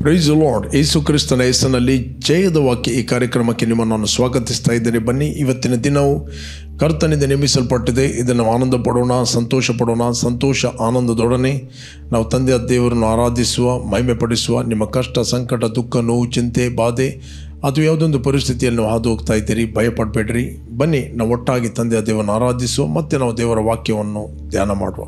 Price the lord. ಯೇಸು ಕ್ರಿಸ್ತನ ಹೆಸರಿನಲ್ಲಿ ಜಯದ ವಾಕ್ಯ ಈ ಕಾರ್ಯಕ್ರಮಕ್ಕೆ ನಿಮ್ಮನ್ನು ನಾನು ಸ್ವಾಗತಿಸ್ತಾ ಇದ್ದೇನೆ. ಬನ್ನಿ, ಇವತ್ತಿನ ದಿನವು ಕರ್ತನಿಂದ ನೇಮಿಸಲ್ಪಟ್ಟಿದೆ. ಇದನ್ನು ಆನಂದ ಪಡೋಣ, ಸಂತೋಷ ಪಡೋಣ. ಸಂತೋಷ ಆನಂದದೊಡನೆ ನಾವು ತಂದೆಯ ದೇವರನ್ನು ಆರಾಧಿಸುವ, ಮಹಿಮೆ ಪಡಿಸುವ. ನಿಮ್ಮ ಕಷ್ಟ, ಸಂಕಟ, ದುಃಖ, ನೋವು, ಚಿಂತೆ, ಬಾಧೆ ಅಥವಾ ಯಾವುದೊಂದು ಪರಿಸ್ಥಿತಿಯಲ್ಲಿ ನಾವು ಹಾದು ಹೋಗ್ತಾ ಇದ್ದೀರಿ, ಭಯಪಡಬೇಡ್ರಿ. ಬನ್ನಿ, ನಾವು ಒಟ್ಟಾಗಿ ತಂದೆಯ ದೇವರನ್ನು ಆರಾಧಿಸುವ, ಮತ್ತು ನಾವು ದೇವರ ವಾಕ್ಯವನ್ನು ಧ್ಯಾನ ಮಾಡುವ.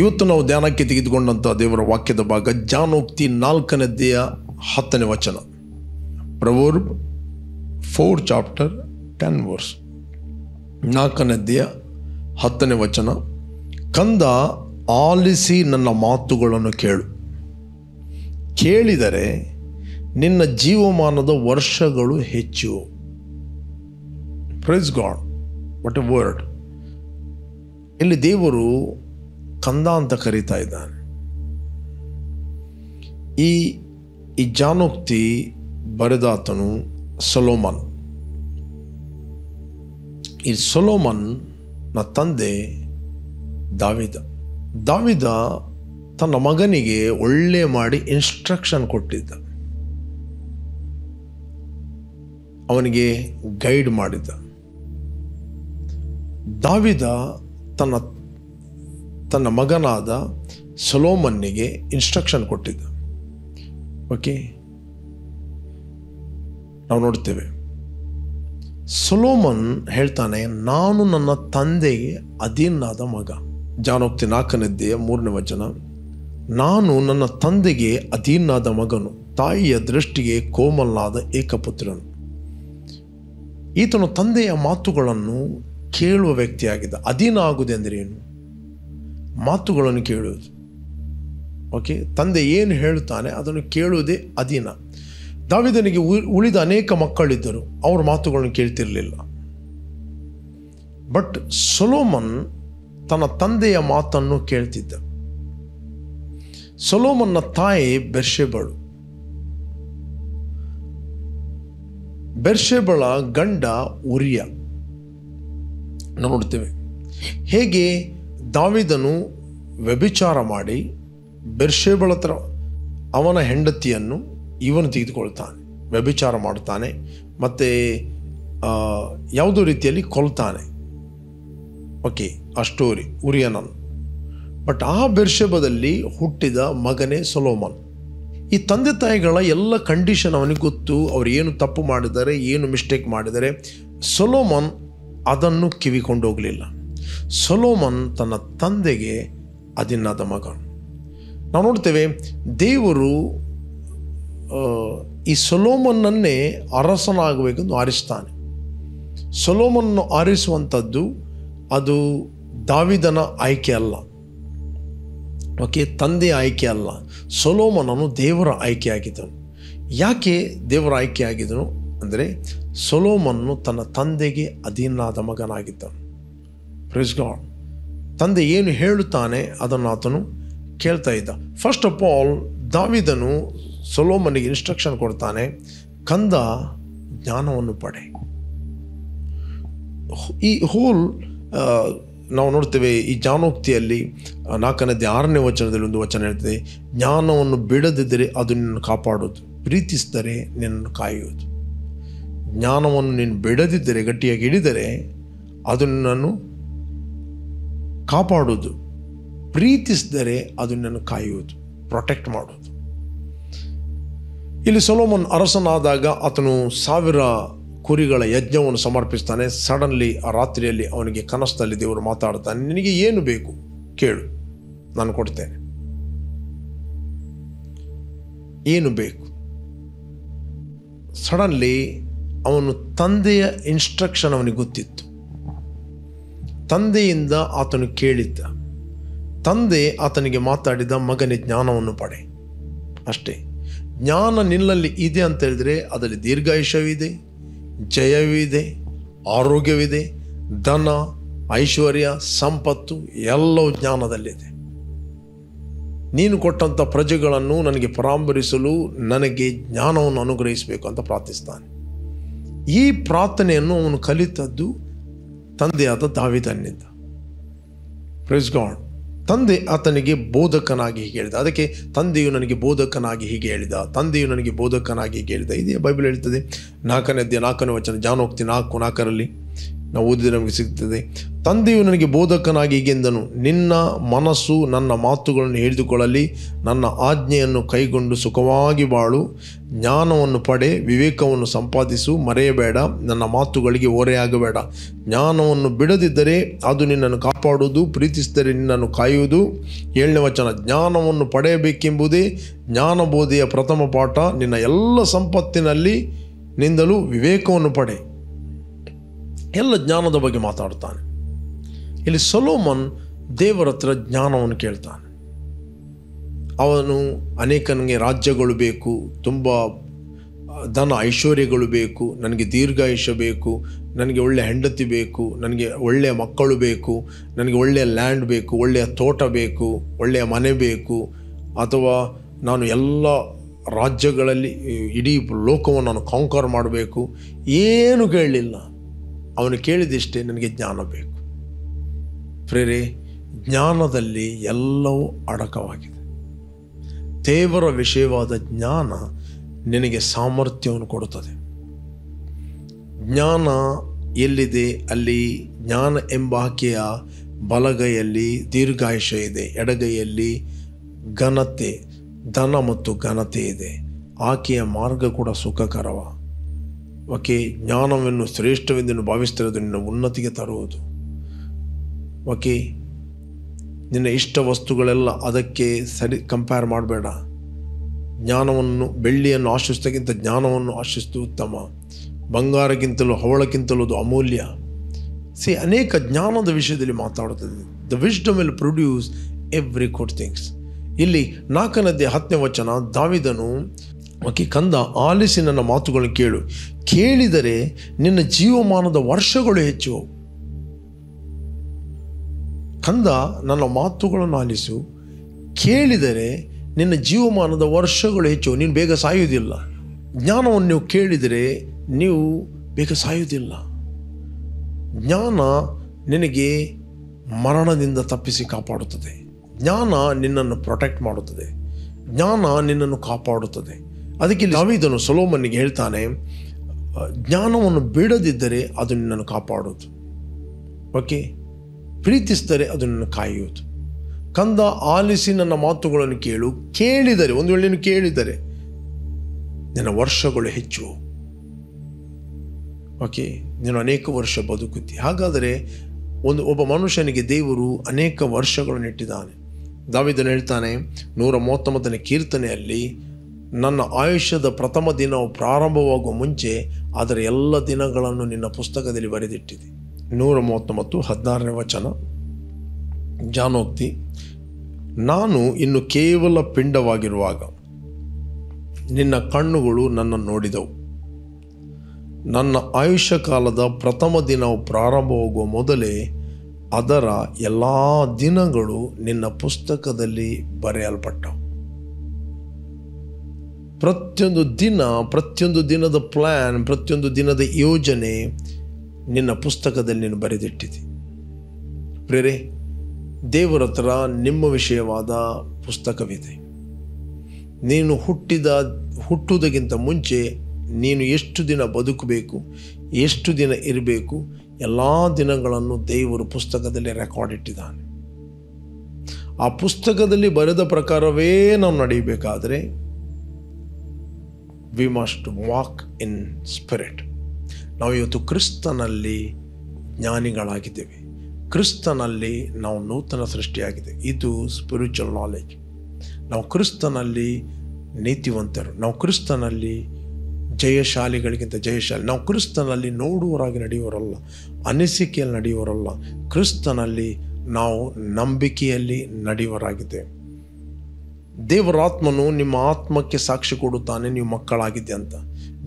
ಇವತ್ತು ನಾವು ಧ್ಯಾನಕ್ಕೆ ತೆಗೆದುಕೊಂಡಂಥ ದೇವರ ವಾಕ್ಯದ ಭಾಗ ಜ್ಞಾನೋಕ್ತಿ 4ನೇ ಅಧ್ಯಾಯ 10ನೇ ವಚನ. Proverb 4 chapter 10 verse. 4ನೇ ಅಧ್ಯಾಯ 10ನೇ ವಚನ. ಕಂದ, ಆಲಿಸಿ ನನ್ನ ಮಾತುಗಳನ್ನು ಕೇಳು. ಕೇಳಿದರೆ ನಿನ್ನ ಜೀವಮಾನದ ವರ್ಷಗಳು ಹೆಚ್ಚು. Praise God, what A word. ಇಲ್ಲಿ ದೇವರು ಕಂದ ಅಂತ ಕರೀತಾ ಇದ್ದಾನೆ. ಈ ಜ್ಞಾನೋಕ್ತಿ ಬರೆದಾತನು ಸೊಲೊಮನ್. ಈ ಸೊಲೊಮನ್ನ ತಂದೆ ದಾವಿದ ತನ್ನ ಮಗನಿಗೆ ಒಳ್ಳೆ ಮಾಡಿ ಇನ್ಸ್ಟ್ರಕ್ಷನ್ ಕೊಟ್ಟಿದ್ದ, ಅವನಿಗೆ ಗೈಡ್ ಮಾಡಿದ್ದ. ದಾವಿದ ತನ್ನ ಮಗನಾದ ಸೊಲೊಮನ್ನಿಗೆ ಇನ್ಸ್ಟ್ರಕ್ಷನ್ ಕೊಟ್ಟಿದ್ದ. ಓಕೆ, ನಾವು ನೋಡ್ತೇವೆ ಸೊಲೊಮನ್ ಹೇಳ್ತಾನೆ, ನಾನು ನನ್ನ ತಂದೆಗೆ ಅಧೀನಾದ ಮಗ. ಜ್ಞಾನೋಕ್ತಿ 4ನೇ ಅಧ್ಯಾಯ 3ನೇ ವಚನ. ನಾನು ನನ್ನ ತಂದೆಗೆ ಅಧೀನಾದ ಮಗನು, ತಾಯಿಯ ದೃಷ್ಟಿಗೆ ಕೋಮಲನಾದ ಏಕಪುತ್ರನು. ಈತನು ತಂದೆಯ ಮಾತುಗಳನ್ನು ಕೇಳುವ ವ್ಯಕ್ತಿಯಾಗಿದ್ದ. ಅಧೀನ ಆಗುವುದೆಂದರೆ ಏನು? ಮಾತುಗಳನ್ನು ಕೇಳುವುದು. ಓಕೆ, ತಂದೆ ಏನು ಹೇಳುತ್ತಾನೆ ಅದನ್ನು ಕೇಳುವುದೇ ಅಧೀನ. ದಾವೀದನಿಗೆ ಉಳಿದ ಅನೇಕ ಮಕ್ಕಳಿದ್ದರು, ಅವ್ರ ಮಾತುಗಳನ್ನು ಕೇಳ್ತಿರಲಿಲ್ಲ. ಬಟ್ ಸೊಲೊಮನ್ ತನ್ನ ತಂದೆಯ ಮಾತನ್ನು ಕೇಳ್ತಿದ್ದ. ಸೊಲೊಮನ್ನ ತಾಯಿ ಬೆರ್ಷೆಬಳು. ಬೆರ್ಷೆಬಳ ಗಂಡ ಉರಿಯ. ನಾವು ನೋಡ್ತೇವೆ ಹೇಗೆ ದಾವೀದನು ವ್ಯಭಿಚಾರ ಮಾಡಿ ಬೆರ್ಷೆಬಳ ಹತ್ರ ಅವನ ಹೆಂಡತಿಯನ್ನು ಇವನು ತೆಗೆದುಕೊಳ್ತಾನೆ, ವ್ಯಭಿಚಾರ ಮಾಡ್ತಾನೆ, ಮತ್ತು ಯಾವುದೋ ರೀತಿಯಲ್ಲಿ ಕೊಲ್ತಾನೆ. ಓಕೆ, ಆ ಸ್ಟೋರಿ ಉರಿಯನನ್ನು. ಬಟ್ ಆ ಬೆರ್ಷೆಬದಲ್ಲಿ ಹುಟ್ಟಿದ ಮಗನೇ ಸೊಲೊಮನ್. ಈ ತಂದೆ ತಾಯಿಗಳ ಎಲ್ಲ ಕಂಡೀಷನ್ ಅವನಿಗೆ ಗೊತ್ತು, ಅವ್ರು ಏನು ತಪ್ಪು ಮಾಡಿದ್ದಾರೆ, ಏನು ಮಿಸ್ಟೇಕ್ ಮಾಡಿದ್ದಾರೆ. ಸೊಲೊಮನ್ ಅದನ್ನು ಕಿವಿಕೊಂಡು ಹೋಗಲಿಲ್ಲ. ಸೊಲೊಮನ್ ತನ್ನ ತಂದೆಗೆ ಅಧೀನಾದ ಮಗ. ನಾವು ನೋಡ್ತೇವೆ ದೇವರು ಈ ಸೊಲೊಮನ್ನನ್ನೇ ಅರಸನಾಗಬೇಕೆಂದು ಆರಿಸ್ತಾನೆ. ಸೊಲೊಮನ್ನು ಆರಿಸುವಂಥದ್ದು ಅದು ದಾವೀದನ ಆಯ್ಕೆ ಅಲ್ಲ. ಓಕೆ, ತಂದೆಯ ಆಯ್ಕೆ ಅಲ್ಲ. ಸೊಲೊಮನನು ದೇವರ ಆಯ್ಕೆಯಾಗಿದ್ದನು. ಯಾಕೆ ದೇವರ ಆಯ್ಕೆಯಾಗಿದ್ದನು ಅಂದರೆ ಸೊಲೊಮನ್ನು ತನ್ನ ತಂದೆಗೆ ಅಧೀನಾದ ಮಗನಾಗಿದ್ದನು. Praise God. ತಂದೆ ಏನು ಹೇಳುತ್ತಾನೆ ಅದನ್ನು ಆತನು ಕೇಳ್ತಾ ಇದ್ದ. ಫಸ್ಟ್ ಆಫ್ ಆಲ್ ದಾವೀದನು ಸೊಲೊಮನಿಗೆ ಇನ್ಸ್ಟ್ರಕ್ಷನ್ ಕೊಡ್ತಾನೆ, ಕಂದ ಜ್ಞಾನವನ್ನು ಪಡೆ. ಈ ಹೋಲ್ ನಾವು ನೋಡ್ತೇವೆ ಈ ಜ್ಞಾನೋಕ್ತಿಯಲ್ಲಿ 4ನೇ ವಚನದಲ್ಲಿ ಒಂದು ವಚನ ಹೇಳ್ತದೆ, ಜ್ಞಾನವನ್ನು ಬಿಡದಿದ್ದರೆ ಅದು ನಿನ್ನನ್ನು ಕಾಪಾಡೋದು, ಪ್ರೀತಿಸಿದರೆ ನಿನ್ನನ್ನು ಕಾಯುವುದು. ಜ್ಞಾನವನ್ನು ನೀನು ಬಿಡದಿದ್ದರೆ, ಗಟ್ಟಿಯಾಗಿ ಹಿಡಿದರೆ ಅದು ನಿನ್ನನ್ನು ಕಾಪಾಡೋದು, ಪ್ರೀತಿಸಿದರೆ ಅದು ನಿನ್ನನ್ನು ಕಾಯುವುದು, ಪ್ರೊಟೆಕ್ಟ್ ಮಾಡೋದು. ಇಲ್ಲಿ ಸೊಲೊಮನ್ ಅರಸನಾದಾಗ ಆತನು 1000 ಕುರಿಗಳ ಯಜ್ಞವನ್ನು ಸಮರ್ಪಿಸ್ತಾನೆ. ಸಡನ್ಲಿ ಆ ರಾತ್ರಿಯಲ್ಲಿ ಅವನಿಗೆ ಕನಸಲ್ಲಿ ದೇವರು ಮಾತಾಡ್ತಾನೆ, ನಿನಗೆ ಏನು ಬೇಕು ಕೇಳು, ನಾನು ಕೊಡ್ತೇನೆ. ಏನು ಬೇಕು? ಸಡನ್ಲಿ ಅವನು ತಂದೆಯ ಇನ್ಸ್ಟ್ರಕ್ಷನ್ ಅವನಿಗೆ ಗೊತ್ತಿತ್ತು. ತಂದೆಯಿಂದ ಆತನು ಕೇಳಿದ್ದ. ತಂದೆ ಆತನಿಗೆ ಮಾತಾಡಿದ, ಮಗನೇ ಜ್ಞಾನವನ್ನು ಪಡೆ. ಅಷ್ಟೇ. ಜ್ಞಾನ ನಿನ್ನಲ್ಲಿ ಇದೆ ಅಂತ ಹೇಳಿದರೆ ಅದರಲ್ಲಿ ದೀರ್ಘಾಯುಷ್ಯವಿದೆ, ಜಯವಿದೆ, ಆರೋಗ್ಯವಿದೆ, ಧನ, ಐಶ್ವರ್ಯ, ಸಂಪತ್ತು ಎಲ್ಲವೂ ಜ್ಞಾನದಲ್ಲಿದೆ. ನೀನು ಕೊಟ್ಟಂಥ ಪ್ರಜೆಗಳನ್ನು ನನಗೆ ಪರಾಂಬರಿಸಲು ನನಗೆ ಜ್ಞಾನವನ್ನು ಅನುಗ್ರಹಿಸಬೇಕು ಅಂತ ಪ್ರಾರ್ಥಿಸ್ತಾನೆ. ಈ ಪ್ರಾರ್ಥನೆಯನ್ನು ಅವನು ಕಲಿತದ್ದು ತಂದೆಯಾದ ದಾವೀದನಿಂದ. Praise God. ತಂದೆ ಆತನಿಗೆ ಬೋಧಕನಾಗಿ ಹೀಗೆ ಹೇಳಿದ. ಅದಕ್ಕೆ ತಂದೆಯು ನನಗೆ ಬೋಧಕನಾಗಿ ಹೀಗೆ ಹೇಳಿದ, ತಂದೆಯು ನನಗೆ ಬೋಧಕನಾಗಿ ಹೀಗೆ ಹೇಳಿದ. ಇದೇ ಬೈಬಲ್ ಹೇಳ್ತದೆ. 4ನೇ ವಚನ ಜ್ಞಾನೋಕ್ತಿ 4:4 ನಾವು ಓದಿದರೆ ನಮಗೆ ಸಿಗ್ತದೆ. ತಂದೆಯು ನನಗೆ ಬೋಧಕನಾಗಿ ಹೀಗೆಂದನು, ನಿನ್ನ ಮನಸ್ಸು ನನ್ನ ಮಾತುಗಳನ್ನು ಹಿಡಿದುಕೊಳ್ಳಲಿ, ನನ್ನ ಆಜ್ಞೆಯನ್ನು ಕೈಗೊಂಡು ಸುಖವಾಗಿ ಬಾಳು, ಜ್ಞಾನವನ್ನು ಪಡೆ, ವಿವೇಕವನ್ನು ಸಂಪಾದಿಸು, ಮರೆಯಬೇಡ, ನನ್ನ ಮಾತುಗಳಿಗೆ ಓರೆಯಾಗಬೇಡ. ಜ್ಞಾನವನ್ನು ಬಿಡದಿದ್ದರೆ ಅದು ನಿನ್ನನ್ನು ಕಾಪಾಡುವುದು, ಪ್ರೀತಿಸಿದರೆ ನಿನ್ನನ್ನು ಕಾಯುವುದು. 7ನೇ ವಚನ, ಜ್ಞಾನವನ್ನು ಪಡೆಯಬೇಕೆಂಬುದೇ ಜ್ಞಾನಬೋಧೆಯ ಪ್ರಥಮ ಪಾಠ, ನಿನ್ನ ಎಲ್ಲ ಸಂಪತ್ತಿನಲ್ಲಿ ನಿಂದಲೂ ವಿವೇಕವನ್ನು ಪಡೆ. ಎಲ್ಲ ಜ್ಞಾನದ ಬಗ್ಗೆ ಮಾತಾಡ್ತಾನೆ. ಇಲ್ಲಿ ಸೊಲೊಮನ್ ದೇವರ ಹತ್ರ ಜ್ಞಾನವನ್ನು ಕೇಳ್ತಾನೆ. ಅವನು ಅನೇಕನಿಗೆ ರಾಜ್ಯಗಳು ಬೇಕು, ತುಂಬ ಧನ ಐಶ್ವರ್ಯಗಳು ಬೇಕು, ನನಗೆ ದೀರ್ಘಾಯುಷ್ಯ ಬೇಕು, ನನಗೆ ಒಳ್ಳೆಯ ಹೆಂಡತಿ ಬೇಕು, ನನಗೆ ಒಳ್ಳೆಯ ಮಕ್ಕಳು ಬೇಕು, ನನಗೆ ಒಳ್ಳೆಯ ಲ್ಯಾಂಡ್ ಬೇಕು, ಒಳ್ಳೆಯ ತೋಟ ಬೇಕು, ಒಳ್ಳೆಯ ಮನೆ ಬೇಕು, ಅಥವಾ ನಾನು ಎಲ್ಲ ರಾಜ್ಯಗಳಲ್ಲಿ ಇಡೀ ಲೋಕವನ್ನು ನಾನು ಕಾಂಕರ್ ಮಾಡಬೇಕು. ಏನು ಕೇಳಲಿಲ್ಲ. ಅವನು ಕೇಳಿದಿಷ್ಟೇ, ನನಗೆ ಜ್ಞಾನ ಬೇಕು. ಪ್ರೇರೆ, ಜ್ಞಾನದಲ್ಲಿ ಎಲ್ಲವೂ ಅಡಕವಾಗಿದೆ. ದೇವರ ವಿಷಯವಾದ ಜ್ಞಾನ ನಿನಗೆ ಸಾಮರ್ಥ್ಯವನ್ನು ಕೊಡುತ್ತದೆ. ಜ್ಞಾನ ಎಲ್ಲಿದೆ ಅಲ್ಲಿ ಜ್ಞಾನ ಎಂಬ ಆಕೆಯ ಬಲಗೈಯಲ್ಲಿ ದೀರ್ಘಾಯುಷ್ಯ ಇದೆ, ಎಡಗೈಯಲ್ಲಿ ಘನತೆ, ಧನ ಮತ್ತು ಘನತೆ ಇದೆ. ಆಕೆಯ ಮಾರ್ಗ ಕೂಡ ಸುಖಕರವ. ಓಕೆ, ಜ್ಞಾನವನ್ನು ಶ್ರೇಷ್ಠವೆಂದು ಭಾವಿಸ್ತಿರೋದು ನಿನ್ನ ಉನ್ನತಿಗೆ ತರುವುದು. ಓಕೆ, ನಿನ್ನ ಇಷ್ಟ ವಸ್ತುಗಳೆಲ್ಲ ಅದಕ್ಕೆ ಸರಿ ಕಂಪೇರ್ ಮಾಡಬೇಡ. ಜ್ಞಾನವನ್ನು, ಬೆಳ್ಳಿಯನ್ನು ಆಶಿಸೋದಕ್ಕಿಂತ ಜ್ಞಾನವನ್ನು ಆಶಿಸುವುದು ಉತ್ತಮ. ಬಂಗಾರಕ್ಕಿಂತಲೂ ಹವಳಕ್ಕಿಂತಲೂ ಅದು ಅಮೂಲ್ಯ. ಅನೇಕ ಜ್ಞಾನದ ವಿಷಯದಲ್ಲಿ ಮಾತಾಡುತ್ತದೆ. The wisdom will produce every good things. ಇಲ್ಲಿ 4:10 ದಾವೀದನು ಕಂದ, ಆಲಿಸಿ ನನ್ನ ಮಾತುಗಳನ್ನು ಕೇಳು, ಕೇಳಿದರೆ ನಿನ್ನ ಜೀವಮಾನದ ವರ್ಷಗಳು ಹೆಚ್ಚು. ಕಂದ, ನನ್ನ ಮಾತುಗಳನ್ನು ಆಲಿಸು, ಕೇಳಿದರೆ ನಿನ್ನ ಜೀವಮಾನದ ವರ್ಷಗಳು ಹೆಚ್ಚು. ನೀನು ಬೇಗ ಸಾಯುವುದಿಲ್ಲ. ಜ್ಞಾನವನ್ನು ನೀವು ಕೇಳಿದರೆ ನೀವು ಬೇಗ ಸಾಯುವುದಿಲ್ಲ. ಜ್ಞಾನ ನಿನಗೆ ಮರಣದಿಂದ ತಪ್ಪಿಸಿ ಕಾಪಾಡುತ್ತದೆ. ಜ್ಞಾನ ನಿನ್ನನ್ನು ಪ್ರೊಟೆಕ್ಟ್ ಮಾಡುತ್ತದೆ. ಜ್ಞಾನ ನಿನ್ನನ್ನು ಕಾಪಾಡುತ್ತದೆ. ಅದಕ್ಕೆ ದಾವೀದನು ಸೊಲೊಮೋನನಿಗೆ ಹೇಳ್ತಾನೆ, ಜ್ಞಾನವನ್ನು ಬಿಡದಿದ್ದರೆ ಅದು ನಿನ್ನನ್ನು ಕಾಪಾಡೋದು. ಪ್ರೀತಿಸಿದರೆ ಅದು ನಿನ್ನನ್ನು ಕಾಯುವುದು. ಕಂದ, ಆಲಿಸಿ ನನ್ನ ಮಾತುಗಳನ್ನು ಕೇಳು, ಕೇಳಿದರೆ, ಒಂದು ವೇಳೆ ನೀನು ಕೇಳಿದರೆ ನಿನ್ನ ವರ್ಷಗಳು ಹೆಚ್ಚು. ನೀನು ಅನೇಕ ವರ್ಷ ಬದುಕುತ್ತಿ. ಹಾಗಾದರೆ ಒಬ್ಬ ಮನುಷ್ಯನಿಗೆ ದೇವರು ಅನೇಕ ವರ್ಷಗಳನ್ನು ಇಟ್ಟಿದ್ದಾನೆ. ದಾವೀದನು ಹೇಳ್ತಾನೆ 139ನೇ ಕೀರ್ತನೆಯಲ್ಲಿ, ನನ್ನ ಆಯುಷ್ಯದ ಪ್ರಥಮ ದಿನವು ಪ್ರಾರಂಭವಾಗುವ ಮುಂಚೆ ಅದರ ಎಲ್ಲ ದಿನಗಳನ್ನು ನಿನ್ನ ಪುಸ್ತಕದಲ್ಲಿ ಬರೆದಿಟ್ಟಿದೆ. 139:16 ಜಾನೋಕ್ತಿ, ನಾನು ಇನ್ನು ಕೇವಲ ಪಿಂಡವಾಗಿರುವಾಗ ನಿನ್ನ ಕಣ್ಣುಗಳು ನನ್ನನ್ನು ನೋಡಿದವು. ನನ್ನ ಆಯುಷ್ಯ ಕಾಲದ ಪ್ರಥಮ ದಿನವು ಪ್ರಾರಂಭವಾಗುವ ಮೊದಲೇ ಅದರ ಎಲ್ಲ ದಿನಗಳು ನಿನ್ನ ಪುಸ್ತಕದಲ್ಲಿ ಬರೆಯಲ್ಪಟ್ಟವು. ಪ್ರತಿಯೊಂದು ದಿನದ ಪ್ಲ್ಯಾನ್, ಪ್ರತಿಯೊಂದು ದಿನದ ಯೋಜನೆ ನಿನ್ನ ಪುಸ್ತಕದಲ್ಲಿ ನೀನು ಬರೆದಿಟ್ಟಿದೆ. ಪ್ರೇರೆ, ದೇವರ ಹತ್ರ ನಿಮ್ಮ ವಿಷಯವಾದ ಪುಸ್ತಕವಿದೆ. ನೀನು ಹುಟ್ಟುವುದಕ್ಕಿಂತ ಮುಂಚೆ ನೀನು ಎಷ್ಟು ದಿನ ಬದುಕಬೇಕು, ಎಷ್ಟು ದಿನ ಇರಬೇಕು, ಎಲ್ಲ ದಿನಗಳನ್ನು ದೇವರು ಪುಸ್ತಕದಲ್ಲಿ ರೆಕಾರ್ಡ್ ಇಟ್ಟಿದ್ದಾನೆ. ಆ ಪುಸ್ತಕದಲ್ಲಿ ಬರೆದ ಪ್ರಕಾರವೇ ನಾವು ನಡೆಯಬೇಕಾದರೆ we must walk in spirit. ನಾವು ಇವತ್ತು ಕ್ರಿಸ್ತನಲ್ಲಿ ಜ್ಞಾನಿಗಳಾಗಿದ್ದೇವೆ. ಕ್ರಿಸ್ತನಲ್ಲಿ ನಾವು ನೂತನ ಸೃಷ್ಟಿಯಾಗಿದೆ. ಇದು ಸ್ಪಿರಿಚುವಲ್ ನಾಲೆಜ್. ನಾವು ಕ್ರಿಸ್ತನಲ್ಲಿ ನೀತಿವಂತರು, ನಾವು ಕ್ರಿಸ್ತನಲ್ಲಿ ಜಯಶಾಲಿಗಳಿಗಿಂತ ಜಯಶಾಲಿ, ನಾವು ಕ್ರಿಸ್ತನಲ್ಲಿ ನೋಡುವವರಾಗಿ ನಡೆಯುವವರಲ್ಲ, ಅನಿಸಿಕೆಯಲ್ಲಿ ನಡೆಯುವವರಲ್ಲ, ಕ್ರಿಸ್ತನಲ್ಲಿ ನಾವು ನಂಬಿಕೆಯಲ್ಲಿ ನಡೆಯುವವರಾಗಿದ್ದೇವೆ. ದೇವರಾತ್ಮನು ನಿಮ್ಮ ಆತ್ಮಕ್ಕೆ ಸಾಕ್ಷಿ ಕೊಡುತ್ತಾನೆ ನೀವು ಮಕ್ಕಳಾಗಿದ್ದೆ ಅಂತ.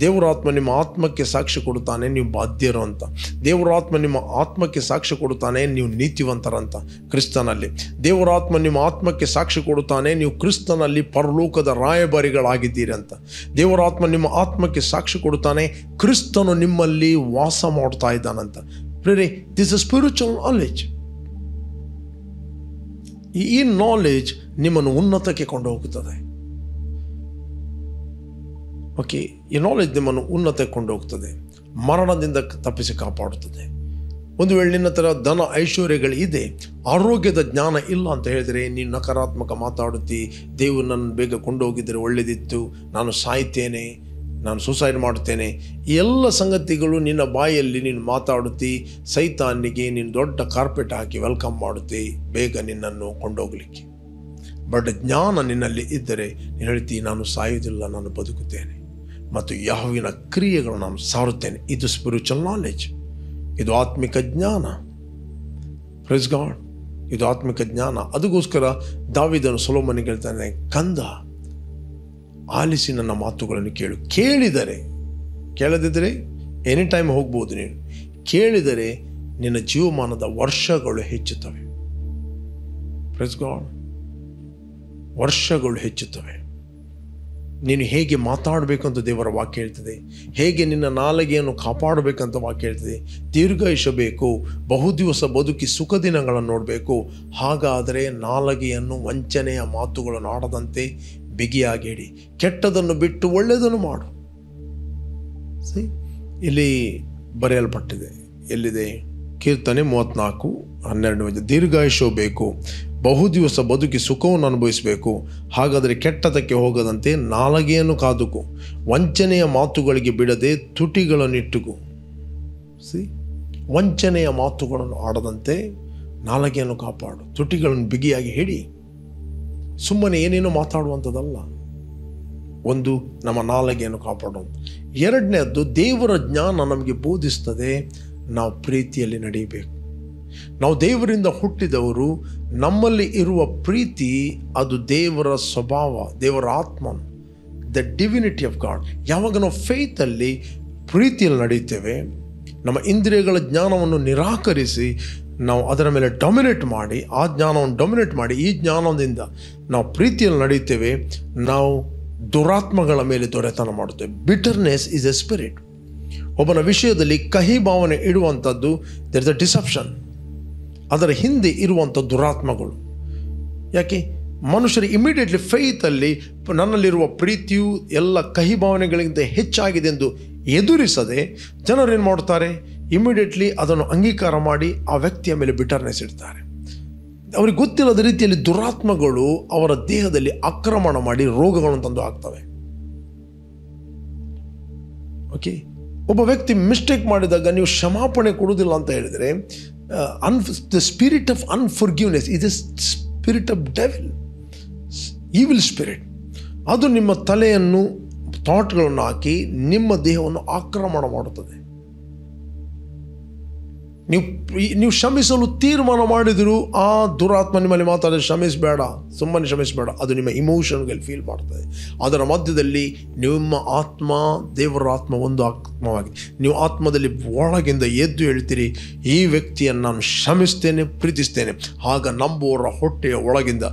ದೇವರಾತ್ಮ ನಿಮ್ಮ ಆತ್ಮಕ್ಕೆ ಸಾಕ್ಷಿ ಕೊಡುತ್ತಾನೆ ನೀವು ಬಾಧ್ಯರು ಅಂತ. ದೇವರಾತ್ಮ ನಿಮ್ಮ ಆತ್ಮಕ್ಕೆ ಸಾಕ್ಷಿ ಕೊಡುತ್ತಾನೆ ನೀವು ನೀತಿವಂತರಂತ ಕ್ರಿಸ್ತನಲ್ಲಿ. ದೇವರಾತ್ಮ ನಿಮ್ಮ ಆತ್ಮಕ್ಕೆ ಸಾಕ್ಷಿ ಕೊಡುತ್ತಾನೆ ನೀವು ಕ್ರಿಸ್ತನಲ್ಲಿ ಪರಲೋಕದ ರಾಯಭಾರಿಗಳಾಗಿದ್ದೀರಿ ಅಂತ. ದೇವರಾತ್ಮ ನಿಮ್ಮ ಆತ್ಮಕ್ಕೆ ಸಾಕ್ಷಿ ಕೊಡುತ್ತಾನೆ ಕ್ರಿಸ್ತನು ನಿಮ್ಮಲ್ಲಿ ವಾಸ ಮಾಡ್ತಾ ಇದ್ದಾನಂತ. ಪ್ರೇರೆ, ದಿಸ್ ಇಸ್ ಸ್ಪಿರಿಚುವಲ್ ನಾಲೆಜ್. ಈ ನಾಲೆಜ್ ನಿಮ್ಮನ್ನು ಉನ್ನತಕ್ಕೆ ಕೊಂಡು ಹೋಗುತ್ತದೆ. ಈ ನಾಲೆಜ್ ನಿಮ್ಮನ್ನು ಉನ್ನತಕ್ಕೆ ಕೊಂಡು ಹೋಗ್ತದೆ, ಮರಣದಿಂದ ತಪ್ಪಿಸಿ ಕಾಪಾಡುತ್ತದೆ. ಒಂದು ವೇಳೆ ನಿನ್ನ ಹತ್ರ ಧನ ಐಶ್ವರ್ಯಗಳು ಇದೆ, ಆರೋಗ್ಯದ ಜ್ಞಾನ ಇಲ್ಲ ಅಂತ ಹೇಳಿದರೆ ನೀನು ನಕಾರಾತ್ಮಕ ಮಾತಾಡುತ್ತಿ. ದೇವರು ನನ್ನ ಬೇಗ ಕೊಂಡೋಗಿದ್ದರೆ ಒಳ್ಳೆಯದಿತ್ತು, ನಾನು ಸಾಯ್ತೇನೆ, ನಾನು ಸೂಸೈಡ್ ಮಾಡುತ್ತೇನೆ, ಎಲ್ಲ ಸಂಗತಿಗಳು ನಿನ್ನ ಬಾಯಲ್ಲಿ ನೀನು ಮಾತಾಡುತ್ತಿ. ಸೈತಾನಿಗೆ ನೀನು ದೊಡ್ಡ ಕಾರ್ಪೆಟ್ ಹಾಕಿ ವೆಲ್ಕಮ್ ಮಾಡುತ್ತಿ ಬೇಗ ನಿನ್ನನ್ನು ಕೊಂಡೋಗ್ಲಿಕ್ಕೆ. ಬಟ್ ಜ್ಞಾನ ನಿನ್ನಲ್ಲಿ ಇದ್ದರೆ ನೀನು ಹೇಳ್ತೀವಿ, ನಾನು ಸಾಯುವುದಿಲ್ಲ, ನಾನು ಬದುಕುತ್ತೇನೆ ಮತ್ತು ಯೆಹೋವನ ಕ್ರಿಯೆಗಳು ನಾನು ಸಾರುತ್ತೇನೆ. ಇದು ಸ್ಪಿರಿಚುವಲ್ ನಾಲೆಜ್, ಇದು ಆತ್ಮಿಕ ಜ್ಞಾನ. ಪ್ರೈಸ್ ಗಾಡ್, ಇದು ಆತ್ಮಿಕ ಜ್ಞಾನ. ಅದಕ್ಕೋಸ್ಕರ ದಾವೀದನು ಸೊಲೊಮೋನನಿಗೆ ಹೇಳ್ತಾನೆ, ಕಂದ, ಆಲಿಸಿ ನನ್ನ ಮಾತುಗಳನ್ನು ಕೇಳು. ಕೇಳದಿದ್ದರೆ ಎನಿ ಟೈಮ್ ಹೋಗ್ಬೋದು. ನೀನು ಕೇಳಿದರೆ ನಿನ್ನ ಜೀವಮಾನದ ವರ್ಷಗಳು ಹೆಚ್ಚುತ್ತವೆ. ಪ್ರೈಸ್ ಗಾಡ್, ವರ್ಷಗಳು ಹೆಚ್ಚುತ್ತವೆ. ನೀನು ಹೇಗೆ ಮಾತಾಡಬೇಕಂತ ದೇವರ ವಾಕ್ಯ ಹೇಳ್ತದೆ, ಹೇಗೆ ನಿನ್ನ ನಾಲಿಗೆಯನ್ನು ಕಾಪಾಡಬೇಕಂತ ವಾಕ್ಯ ಹೇಳ್ತದೆ. ದೀರ್ಘಾಯುಷಬೇಕು, ಬಹುದಿವಸ ಬದುಕಿ ಸುಖ ದಿನಗಳನ್ನು ನೋಡಬೇಕು. ಹಾಗಾದರೆ ನಾಲಿಗೆಯನ್ನು ವಂಚನೆಯ ಮಾತುಗಳನ್ನು ಆಡದಂತೆ ಬಿಗಿಯಾಗಿ ಹಿಡಿ, ಕೆಟ್ಟದನ್ನು ಬಿಟ್ಟು ಒಳ್ಳೆಯದನ್ನು ಮಾಡು. ಇಲ್ಲಿ ಬರೆಯಲ್ಪಟ್ಟಿದೆ, ಎಲ್ಲಿದೆ? ಕೀರ್ತನೆ 34:12. ದೀರ್ಘಾಯುಷ್ಯ ಬೇಕು, ಬಹುದಿವಸ ಬದುಕಿ ಸುಖವನ್ನು ಅನುಭವಿಸಬೇಕು. ಹಾಗಾದರೆ ಕೆಟ್ಟದಕ್ಕೆ ಹೋಗದಂತೆ ನಾಲಿಗೆಯನ್ನು ಕಾದುಕೋ, ವಂಚನೆಯ ಮಾತುಗಳಿಗೆ ಬಿಡದೆ ತುಟಿಗಳನ್ನು ಇಟ್ಟುಕೋ. ವಂಚನೆಯ ಮಾತುಗಳನ್ನು ಆಡದಂತೆ ನಾಲಿಗೆಯನ್ನು ಕಾಪಾಡು, ತುಟಿಗಳನ್ನು ಬಿಗಿಯಾಗಿ ಹಿಡಿ. ಸುಮ್ಮನೆ ಏನೇನೋ ಮಾತಾಡುವಂಥದ್ದಲ್ಲ. ಒಂದು, ನಮ್ಮ ನಾಲಿಗೆಯನ್ನು ಕಾಪಾಡೋದು. ಎರಡನೇದ್ದು, ದೇವರ ಜ್ಞಾನ ನಮಗೆ ಬೋಧಿಸ್ತದೆ ನಾವು ಪ್ರೀತಿಯಲ್ಲಿ ನಡೆಯಬೇಕು. ನಾವು ದೇವರಿಂದ ಹುಟ್ಟಿದವರು, ನಮ್ಮಲ್ಲಿ ಇರುವ ಪ್ರೀತಿ ಅದು ದೇವರ ಸ್ವಭಾವ, ದೇವರ ಆತ್ಮ, ದ ಡಿವಿನಿಟಿ ಆಫ್ ಗಾಡ್. ಯಾವಾಗ ನಾವು ಫೇತಲ್ಲಿ ಪ್ರೀತಿಯಲ್ಲಿ ನಡೆಯುತ್ತೇವೆ, ನಮ್ಮ ಇಂದ್ರಿಯಗಳ ಜ್ಞಾನವನ್ನು ನಿರಾಕರಿಸಿ ನಾವು ಅದರ ಮೇಲೆ ಡೊಮಿನೇಟ್ ಮಾಡಿ, ಆ ಜ್ಞಾನವನ್ನು ಡೊಮಿನೇಟ್ ಮಾಡಿ ಈ ಜ್ಞಾನದಿಂದ ನಾವು ಪ್ರೀತಿಯಲ್ಲಿ ನಡೆಯುತ್ತೇವೆ, ನಾವು ದುರಾತ್ಮಗಳ ಮೇಲೆ ದೊರೆತನ ಮಾಡುತ್ತೇವೆ. Bitterness is A spirit. ಒಬ್ಬನ ವಿಷಯದಲ್ಲಿ ಕಹಿ ಭಾವನೆ ಇಡುವಂಥದ್ದು ದೇರ್ ಇಸ್ ಅ ಡಿಸೆಪ್ಷನ್. ಅದರ ಹಿಂದೆ ಇರುವಂಥ ದುರಾತ್ಮಗಳು. ಯಾಕೆ ಮನುಷ್ಯರು ಇಮಿಡಿಯೇಟ್ಲಿ ಫೇತಲ್ಲಿ ನನ್ನಲ್ಲಿರುವ ಪ್ರೀತಿಯು ಎಲ್ಲ ಕಹಿ ಭಾವನೆಗಳಿಗಿಂತ ಹೆಚ್ಚಾಗಿದೆ ಎಂದು ಎದುರಿಸದೆ ಜನರು ಏನು ಮಾಡ್ತಾರೆ, ಇಮಿಡಿಯೇಟ್ಲಿ ಅದನ್ನು ಅಂಗೀಕಾರ ಮಾಡಿ ಆ ವ್ಯಕ್ತಿಯ ಮೇಲೆ ಬಿಟರ್ನೆಸ್ ಇಡ್ತಾರೆ. ಅವ್ರಿಗೆ ಗೊತ್ತಿಲ್ಲದ ರೀತಿಯಲ್ಲಿ ದುರಾತ್ಮಗಳು ಅವರ ದೇಹದಲ್ಲಿ ಆಕ್ರಮಣ ಮಾಡಿ ರೋಗಗಳನ್ನು ತಂದು ಹಾಕ್ತವೆ. ಓಕೆ, ಒಬ್ಬ ವ್ಯಕ್ತಿ ಮಿಸ್ಟೇಕ್ ಮಾಡಿದಾಗ ನೀವು ಕ್ಷಮಾಪಣೆ ಕೊಡುವುದಿಲ್ಲ ಅಂತ ಹೇಳಿದರೆ, the spirit of unforgiveness is a spirit of devil, evil spirit. ಅದು ನಿಮ್ಮ ತಲೆಯನ್ನು, ಥಾಟ್ಗಳನ್ನು ಹಾಕಿ ನಿಮ್ಮ ದೇಹವನ್ನು ಆಕ್ರಮಣ ಮಾಡುತ್ತದೆ. ನೀವು ಕ್ಷಮಿಸಲು ತೀರ್ಮಾನ ಮಾಡಿದರೂ ಆ ದುರಾತ್ಮ ನಿಮ್ಮಲ್ಲಿ ಮಾತಾಡಿದ್ರೆ ಕ್ಷಮಿಸಬೇಡ, ಸುಮ್ಮನೆ ಕ್ಷಮಿಸಬೇಡ, ಅದು ನಿಮ್ಮ ಇಮೋಷನ್ಗಳು ಫೀಲ್ ಮಾಡ್ತದೆ. ಅದರ ಮಧ್ಯದಲ್ಲಿ ನಿಮ್ಮ ಆತ್ಮ, ದೇವರ ಆತ್ಮ ಒಂದು ಆತ್ಮವಾಗಿದೆ. ನೀವು ಆತ್ಮದಲ್ಲಿ ಒಳಗಿಂದ ಎದ್ದು ಹೇಳ್ತೀರಿ, ಈ ವ್ಯಕ್ತಿಯನ್ನು ನಾನು ಕ್ಷಮಿಸ್ತೇನೆ, ಪ್ರೀತಿಸ್ತೇನೆ. ಆಗ ನಂಬುವವರ ಹೊಟ್ಟೆಯ ಒಳಗಿಂದ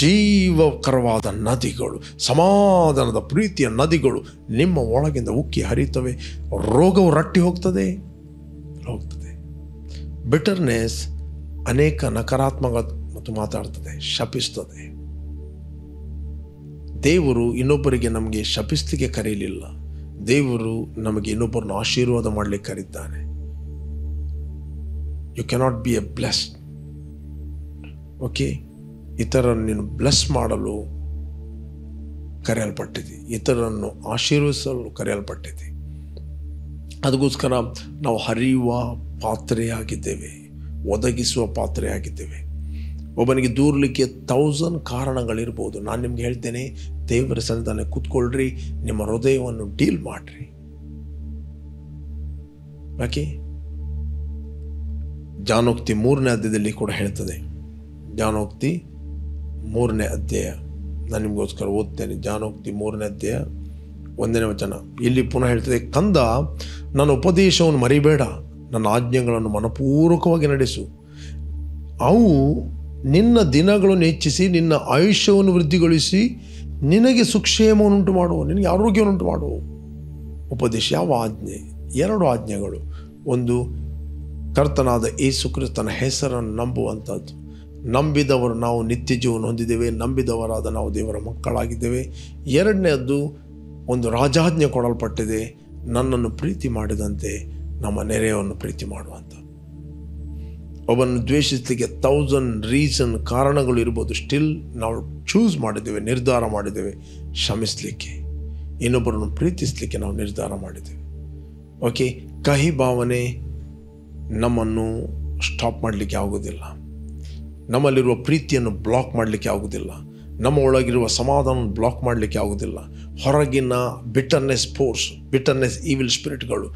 ಜೀವಕರವಾದ ನದಿಗಳು, ಸಮಾಧಾನದ ಪ್ರೀತಿಯ ನದಿಗಳು ನಿಮ್ಮ ಒಳಗಿಂದ ಉಕ್ಕಿ ಹರಿತವೆ. ರೋಗವು ರಟ್ಟಿ ಹೋಗ್ತದೆ. ಬಿಟರ್ನೆಸ್ ಅನೇಕ ನಕಾರಾತ್ಮಕ ಮತ್ತು ಮಾತಾಡ್ತದೆ, ಶಪಿಸ್ತದೆ. ದೇವರು ಇನ್ನೊಬ್ಬರಿಗೆ ನಮಗೆ ಶಪಿಸ್ಲಿಕ್ಕೆ ಕರೆಯಲಿಲ್ಲ, ದೇವರು ನಮಗೆ ಇನ್ನೊಬ್ಬರನ್ನು ಆಶೀರ್ವಾದ ಮಾಡಲಿಕ್ಕೆ ಕರೀತಾನೆ. You cannot be a blessed. Okay, ಇತರರನ್ನು ನೀನು ಬ್ಲೆಸ್ ಮಾಡಲು ಕರೆಯಲ್ಪಟ್ಟಿದೆ, ಇತರರನ್ನು ಆಶೀರ್ವಿಸಲು ಕರೆಯಲ್ಪಟ್ಟಿದೆ. ಅದಕ್ಕೋಸ್ಕರ ನಾವು ಹರಿಯುವ ಪಾತ್ರೆಯಾಗಿದ್ದೇವೆ, ಒದಗಿಸುವ ಪಾತ್ರೆಯಾಗಿದ್ದೇವೆ. ಒಬ್ಬನಿಗೆ ದೂರಲಿಕ್ಕೆ 1000 ಕಾರಣಗಳಿರ್ಬೋದು. ನಾನು ನಿಮ್ಗೆ ಹೇಳ್ತೇನೆ, ದೇವರ ಸನ್ನಿಧಾನ ಕೂತ್ಕೊಳ್ರಿ, ನಿಮ್ಮ ಹೃದಯವನ್ನು ಡೀಲ್ ಮಾಡ್ರಿ. ಯಾಕೆ ಜ್ಞಾನೋಕ್ತಿ 3ನೇ ಅಧ್ಯಾಯದಲ್ಲಿ ಕೂಡ ಹೇಳ್ತದೆ. ಜ್ಞಾನೋಕ್ತಿ 3ನೇ ಅಧ್ಯಾಯ ನಾನು ನಿಮಗೋಸ್ಕರ ಓದ್ತೇನೆ. ಜ್ಞಾನೋಕ್ತಿ 3ನೇ ಅಧ್ಯಾಯ 1ನೇ ವಚನ. ಇಲ್ಲಿ ಪುನಃ ಹೇಳ್ತದೆ, ಕಂದ, ನನ್ನ ಉಪದೇಶವನ್ನು ಮರಿಬೇಡ, ನನ್ನ ಆಜ್ಞೆಗಳನ್ನು ಮನಪೂರ್ವಕವಾಗಿ ನಡೆಸು. ಅವು ನಿನ್ನ ದಿನಗಳನ್ನು ಹೆಚ್ಚಿಸಿ ನಿನ್ನ ಆಯುಷ್ಯವನ್ನು ವೃದ್ಧಿಗೊಳಿಸಿ ನಿನಗೆ ಸುಕ್ಷೇಮವನ್ನುಂಟು ಮಾಡುವು, ನಿನಗೆ ಆರೋಗ್ಯವನ್ನುಂಟು ಮಾಡುವು. ಉಪದೇಶ ಯಾವ ಆಜ್ಞೆ? 2 ಆಜ್ಞೆಗಳು. ಒಂದು, ಕರ್ತನಾದ ಯೇಸು ಕ್ರಿಸ್ತನ ಹೆಸರನ್ನು ನಂಬುವಂಥದ್ದು. ನಂಬಿದವರು ನಾವು ನಿತ್ಯ ಜೀವನ ಹೊಂದಿದ್ದೇವೆ, ನಂಬಿದವರಾದ ನಾವು ದೇವರ ಮಕ್ಕಳಾಗಿದ್ದೇವೆ. 2ನೇದ್ದು, ಒಂದು ರಾಜಾಜ್ಞೆ ಕೊಡಲ್ಪಟ್ಟಿದೆ, ನನ್ನನ್ನು ಪ್ರೀತಿ ಮಾಡಿದಂತೆ ನಮ್ಮ ನೆರೆಯನ್ನು ಪ್ರೀತಿ ಮಾಡುವಂಥ. ಒಬ್ಬನ್ನು ದ್ವೇಷಿಸಲಿಕ್ಕೆ 1000 ರೀಸನ್, ಕಾರಣಗಳು ಇರ್ಬೋದು. ಸ್ಟಿಲ್ ನಾವು ಚೂಸ್ ಮಾಡಿದ್ದೇವೆ, ನಿರ್ಧಾರ ಮಾಡಿದ್ದೇವೆ ಕ್ಷಮಿಸಲಿಕ್ಕೆ, ಇನ್ನೊಬ್ಬರನ್ನು ಪ್ರೀತಿಸಲಿಕ್ಕೆ ನಾವು ನಿರ್ಧಾರ ಮಾಡಿದ್ದೇವೆ. ಓಕೆ, ಕಹಿ ಭಾವನೆ ನಮ್ಮನ್ನು ಸ್ಟಾಪ್ ಮಾಡಲಿಕ್ಕೆ ಆಗೋದಿಲ್ಲ, ನಮ್ಮಲ್ಲಿರುವ ಪ್ರೀತಿಯನ್ನು ಬ್ಲಾಕ್ ಮಾಡಲಿಕ್ಕೆ ಆಗೋದಿಲ್ಲ, ನಮ್ಮ ಒಳಗಿರುವ ಸಮಾಧಾನವನ್ನು ಬ್ಲಾಕ್ ಮಾಡಲಿಕ್ಕೆ ಆಗೋದಿಲ್ಲ. ಹೊರಗಿನ ಬಿಟರ್ನೆಸ್ ಫೋರ್ಸ್, ಬಿಟರ್ನೆಸ್ ಈವಿಲ್ ಸ್ಪಿರಿಟ್ಗಳು,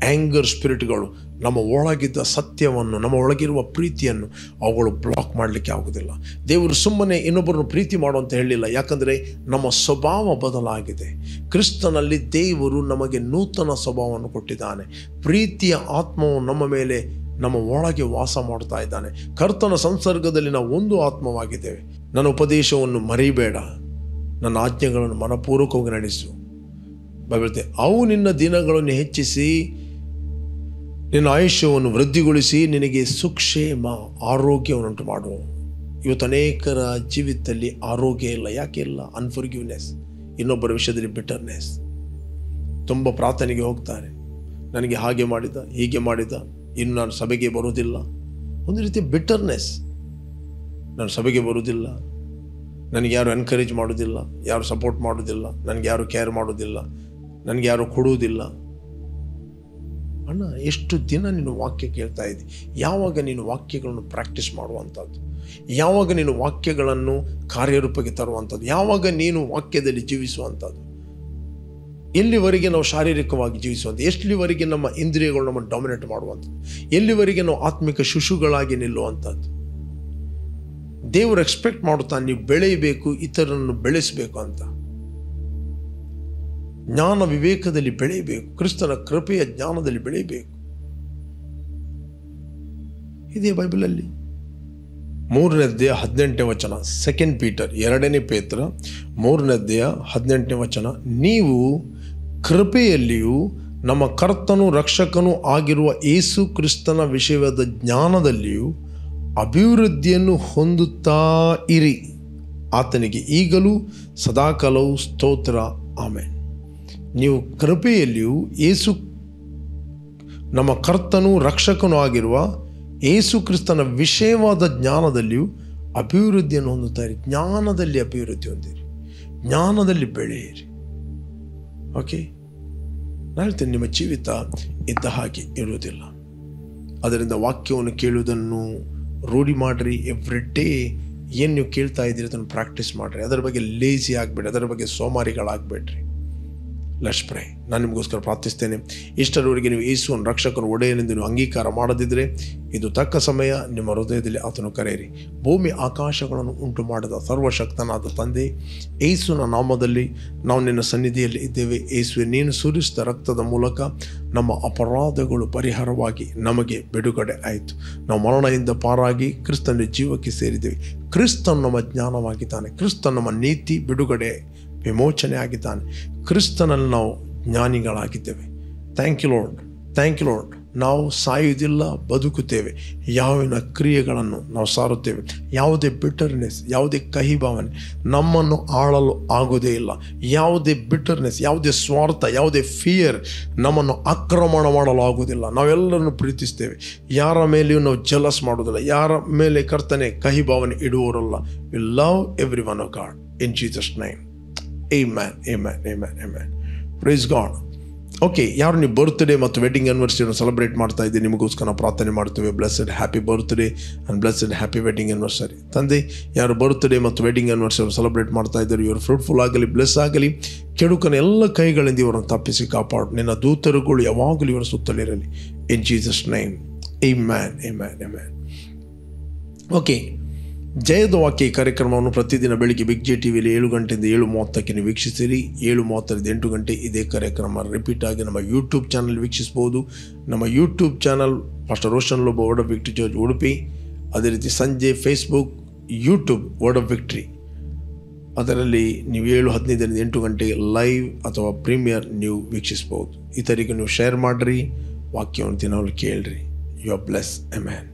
ಆ್ಯಂಗರ್ ಸ್ಪಿರಿಟ್ಗಳು ನಮ್ಮ ಒಳಗಿದ್ದ ಸತ್ಯವನ್ನು, ನಮ್ಮ ಒಳಗಿರುವ ಪ್ರೀತಿಯನ್ನು ಅವುಗಳು ಬ್ಲಾಕ್ ಮಾಡಲಿಕ್ಕೆ ಆಗೋದಿಲ್ಲ. ದೇವರು ಸುಮ್ಮನೆ ಇನ್ನೊಬ್ಬರನ್ನು ಪ್ರೀತಿ ಮಾಡು ಅಂತ ಹೇಳಿಲ್ಲ, ಯಾಕಂದರೆ ನಮ್ಮ ಸ್ವಭಾವ ಬದಲಾಗಿದೆ. ಕ್ರಿಸ್ತನಲ್ಲಿ ದೇವರು ನಮಗೆ ನೂತನ ಸ್ವಭಾವವನ್ನು ಕೊಟ್ಟಿದ್ದಾನೆ. ಪ್ರೀತಿಯ ಆತ್ಮವು ನಮ್ಮ ಮೇಲೆ, ನಮ್ಮ ಒಳಗೆ ವಾಸ ಮಾಡ್ತಾ ಇದ್ದಾನೆ. ಕರ್ತನ ಸಂಸರ್ಗದಲ್ಲಿ ನಾವು ಒಂದು ಆತ್ಮವಾಗಿದ್ದೇವೆ. ನನ್ನ ಉಪದೇಶವನ್ನು ಮರಿಬೇಡ, ನನ್ನ ಆಜ್ಞೆಗಳನ್ನು ಮನಪೂರ್ವಕವಾಗಿ ನಡೆಸು. ಬೈಬಲ್, ಅವು ನಿನ್ನ ದಿನಗಳನ್ನು ಹೆಚ್ಚಿಸಿ ನಿನ್ನ ಆಯುಷ್ಯವನ್ನು ವೃದ್ಧಿಗೊಳಿಸಿ ನಿನಗೆ ಸುಕ್ಷೇಮ, ಆರೋಗ್ಯವನ್ನುಂಟು ಮಾಡುವ. ಇವತ್ತು ಅನೇಕರ ಜೀವಿತದಲ್ಲಿ ಆರೋಗ್ಯ ಇಲ್ಲ. ಯಾಕೆ ಇಲ್ಲ? ಅನ್ಫರ್ಗಿವ್ನೆಸ್, ಇನ್ನೊಬ್ಬರ ವಿಷಯದಲ್ಲಿ ಬಿಟರ್ನೆಸ್. ತುಂಬ ಪ್ರಾರ್ಥನೆಗೆ ಹೋಗ್ತಾರೆ, ನನಗೆ ಹಾಗೆ ಮಾಡಿದ, ಹೀಗೆ ಮಾಡಿದ, ಇನ್ನು ನಾನು ಸಭೆಗೆ ಬರುವುದಿಲ್ಲ. ಒಂದು ರೀತಿ ಬಿಟರ್ನೆಸ್. ನಾನು ಸಭೆಗೆ ಬರುವುದಿಲ್ಲ, ನನಗೆ ಯಾರು ಎನ್ಕರೇಜ್ ಮಾಡೋದಿಲ್ಲ, ಯಾರು ಸಪೋರ್ಟ್ ಮಾಡೋದಿಲ್ಲ, ನನಗೆ ಯಾರು ಕೇರ್ ಮಾಡೋದಿಲ್ಲ, ನನಗೆ ಯಾರು ಕೊಡುವುದಿಲ್ಲ. ಅಣ್ಣ, ಎಷ್ಟು ದಿನ ನೀನು ವಾಕ್ಯ ಕೇಳ್ತಾ ಇದ್ದಿ? ಯಾವಾಗ ನೀನು ವಾಕ್ಯಗಳನ್ನು ಪ್ರಾಕ್ಟೀಸ್ ಮಾಡುವಂಥದ್ದು? ಯಾವಾಗ ನೀನು ವಾಕ್ಯಗಳನ್ನು ಕಾರ್ಯರೂಪಕ್ಕೆ ತರುವಂಥದ್ದು? ಯಾವಾಗ ನೀನು ವಾಕ್ಯದಲ್ಲಿ ಜೀವಿಸುವಂಥದ್ದು? ಎಲ್ಲಿವರೆಗೆ ನಾವು ಶಾರೀರಿಕವಾಗಿ ಜೀವಿಸುವಂಥ, ಎಷ್ಟುವರೆಗೆ ನಮ್ಮ ಇಂದ್ರಿಯಗಳು ನಮ್ಮನ್ನು ಡಾಮಿನೇಟ್ ಮಾಡುವಂಥದ್ದು, ಎಲ್ಲಿವರೆಗೆ ನಾವು ಆತ್ಮಿಕ ಶಿಶುಗಳಾಗಿ ನಿಲ್ಲುವಂಥದ್ದು. ದೇವರು ಎಕ್ಸ್ಪೆಕ್ಟ್ ಮಾಡುತ್ತಾನೆ ನೀವು ಬೆಳೆಯಬೇಕು, ಇತರರನ್ನು ಬೆಳೆಸಬೇಕು ಅಂತ. ಜ್ಞಾನ ವಿವೇಕದಲ್ಲಿ ಬೆಳೆಯಬೇಕು, ಕ್ರಿಸ್ತನ ಕೃಪೆಯ ಜ್ಞಾನದಲ್ಲಿ ಬೆಳೆಯಬೇಕು. ಇದೇ ಬೈಬಲಲ್ಲಿ 3ನೇ ಅಧ್ಯಾಯ 18ನೇ ವಚನ, 2 ಪೀಟರ್ 2ನೇ ಪೇತ್ರ 3ನೇ ಅಧ್ಯಾಯ 18ನೇ ವಚನ, ನೀವು ಕೃಪೆಯಲ್ಲಿಯೂ ನಮ್ಮ ಕರ್ತನೂ ರಕ್ಷಕನೂ ಆಗಿರುವ ಯೇಸು ಕ್ರಿಸ್ತನ ವಿಷಯವಾದ ಜ್ಞಾನದಲ್ಲಿಯೂ ಅಭಿವೃದ್ಧಿಯನ್ನು ಹೊಂದುತ್ತಾ ಇರಿ. ಆತನಿಗೆ ಈಗಲೂ ಸದಾಕಾಲವೂ ಸ್ತೋತ್ರ, ಆಮೆನ್. ನೀವು ಕೃಪೆಯಲ್ಲಿಯೂ ನಮ್ಮ ಕರ್ತನೂ ರಕ್ಷಕನೂ ಆಗಿರುವ ಯೇಸು ಕ್ರಿಸ್ತನ ವಿಷಯವಾದ ಜ್ಞಾನದಲ್ಲಿಯೂ ಅಭಿವೃದ್ಧಿಯನ್ನು ಹೊಂದುತ್ತಾರೆ. ಜ್ಞಾನದಲ್ಲಿ ಅಭಿವೃದ್ಧಿ ಹೊಂದಿರಿ, ಜ್ಞಾನದಲ್ಲಿ ಬೆಳೆಯಿರಿ. ಓಕೆ, ನಾನು ಹೇಳ್ತೇನೆ, ನಿಮ್ಮ ಜೀವಿತ ಇದ್ದ ಹಾಗೆ ಇರುವುದಿಲ್ಲ. ಅದರಿಂದ ವಾಕ್ಯವನ್ನು ಕೇಳುವುದನ್ನು ರೂಢಿ ಮಾಡಿರಿ. ಎವ್ರಿ ಡೇ ಏನು ನೀವು ಕೇಳ್ತಾ ಇದ್ದೀರಿ ಅದನ್ನು ಪ್ರಾಕ್ಟೀಸ್ ಮಾಡಿರಿ. ಅದರ ಬಗ್ಗೆ ಲೇಜಿ ಆಗಬೇಡಿ, ಅದರ ಬಗ್ಗೆ ಸೋಮಾರಿಗಳಾಗಬೇಡ್ರಿ. Let's pray. ನಾನು ನಿಮಗೋಸ್ಕರ ಪ್ರಾರ್ಥಿಸ್ತೇನೆ. ಇಷ್ಟರವರೆಗೆ ನೀವು ಯೇಸುವನ್ನು ರಕ್ಷಕನ ಒಡೆಯನೆಂದು ನೀವು ಅಂಗೀಕಾರ ಮಾಡದಿದ್ದರೆ ಇದು ತಕ್ಕ ಸಮಯ. ನಿಮ್ಮ ಹೃದಯದಲ್ಲಿ ಆತನು ಕರೆಯಿರಿ. ಭೂಮಿ ಆಕಾಶಗಳನ್ನು ಉಂಟು ಮಾಡಿದ ಸರ್ವಶಕ್ತನಾದ ತಂದೆ, ಯೇಸುವಿನ ನಾಮದಲ್ಲಿ ನಾವು ನಿನ್ನ ಸನ್ನಿಧಿಯಲ್ಲಿ ಇದ್ದೇವೆ. ಯೇಸುವೆ, ನೀನು ಸುರಿಸಿದ ರಕ್ತದ ಮೂಲಕ ನಮ್ಮ ಅಪರಾಧಗಳು ಪರಿಹಾರವಾಗಿ ನಮಗೆ ಬಿಡುಗಡೆ ಆಯಿತು. ನಾವು ಮರಣದಿಂದ ಪಾರಾಗಿ ಕ್ರಿಸ್ತನ ಜೀವಕ್ಕೆ ಸೇರಿದ್ದೇವೆ. ಕ್ರಿಸ್ತನು ನಮ್ಮ ಜ್ಞಾನವಾಗಿದ್ದಾನೆ, ಕ್ರಿಸ್ತನು ನಮ್ಮ ನೀತಿ, ಬಿಡುಗಡೆ, ವಿಮೋಚನೆ ಆಗಿದ್ದಾನೆ. ಕ್ರಿಸ್ತನಲ್ಲಿ ನಾವು ಜ್ಞಾನಿಗಳಾಗಿದ್ದೇವೆ. Thank you Lord, thank you Lord. ನಾವು ಸಾಯುವುದಿಲ್ಲ, ಬದುಕುತ್ತೇವೆ. ಯಾವಿನ ಕ್ರಿಯೆಗಳನ್ನು ನಾವು ಸಾರುತ್ತೇವೆ. ಯಾವುದೇ ಬಿಟರ್ನೆಸ್, ಯಾವುದೇ ಕಹಿ ಭಾವನೆ ನಮ್ಮನ್ನು ಆಳಲು ಆಗುವುದೇ ಇಲ್ಲ. ಯಾವುದೇ ಬಿಟರ್ನೆಸ್, ಯಾವುದೇ ಸ್ವಾರ್ಥ, ಯಾವುದೇ ಫಿಯರ್ ನಮ್ಮನ್ನು ಆಕ್ರಮಣ ಮಾಡಲು ಆಗುವುದಿಲ್ಲ. ನಾವೆಲ್ಲರನ್ನು ಪ್ರೀತಿಸ್ತೇವೆ. ಯಾರ ಮೇಲೆಯೂ ನಾವು ಜಲಸ್ ಮಾಡೋದಿಲ್ಲ. ಯಾರ ಮೇಲೆ ಕರ್ತನೆ ಕಹಿ ಭಾವನೆ ಇಡುವವರಲ್ಲ. We love every one of God in Jesus name. Amen, amen, amen, amen. Praise God. Okay, ಯಾರು ನೀವು ಬರ್ತ್ಡೇ ಮತ್ತು ವೆಡ್ಡಿಂಗ್ ಆ್ಯನಿವರ್ಸರಿಯನ್ನು ಸೆಲೆಬ್ರೇಟ್ ಮಾಡ್ತಾ ಇದ್ದೀವಿ, ನಿಮಗೋಸ್ಕರ ಪ್ರಾರ್ಥನೆ ಮಾಡ್ತೇವೆ. Blessed happy birthday and blessed happy wedding anniversary. ತಂದೆ, ಯಾರು ಬರ್ತ್ಡೇ ಮತ್ತು ವೆಡ್ಡಿಂಗ್ ಆ್ಯನಿವರ್ಸರಿ ಸೆಲೆಬ್ರೇಟ್ ಮಾಡ್ತಾ ಇದ್ದಾರೆ, ಇವರು ಫ್ರೂಟ್ಫುಲ್ ಆಗಲಿ, ಬ್ಲೆಸ್ ಆಗಲಿ. ಕೆಡುಕನ ಎಲ್ಲ ಕೈಗಳಿಂದ ಇವರನ್ನು ತಪ್ಪಿಸಿ ಕಾಪಾಡು. ನಿನ್ನ ದೂತರುಗಳು ಯಾವಾಗಲೂ ಇವರ ಸುತ್ತಲಿರಲಿ. In Jesus name, amen, amen, amen. Okay, ಜಯದ ವಾಕ್ಯ ಈ ಕಾರ್ಯಕ್ರಮವನ್ನು ಪ್ರತಿದಿನ ಬೆಳಿಗ್ಗೆ ಬಿಗ್ ಜೆ ಟಿವಿಯಲ್ಲಿ 7 ಗಂಟೆಯಿಂದ 7:30ಕ್ಕೆ ನೀವು ವೀಕ್ಷಿಸಿರಿ. 7:30ರಿಂದ 8 ಗಂಟೆ ಇದೇ ಕಾರ್ಯಕ್ರಮ ರಿಪೀಟ್ ಆಗಿ ನಮ್ಮ ಯೂಟ್ಯೂಬ್ ಚಾನಲ್ ವೀಕ್ಷಿಸ್ಬೋದು. ನಮ್ಮ YouTube channel pastor Roshan Lobo Word of Victory Church Udupi. ಅದೇ ರೀತಿ ಸಂಜೆ Facebook, YouTube Word of Victory, ಅದರಲ್ಲಿ ನೀವು 7:15ರಿಂದ 8 ಗಂಟೆ ಲೈವ್ ಅಥವಾ ಪ್ರೀಮಿಯರ್ ನೀವು ವೀಕ್ಷಿಸ್ಬೋದು. ಇತರಿಗೆ ನೀವು ಶೇರ್ ಮಾಡಿರಿ, ವಾಕ್ಯವನ್ನು ದಿನವೂ ಕೇಳ್ರಿ. You are bless. ಆಮೆನ್.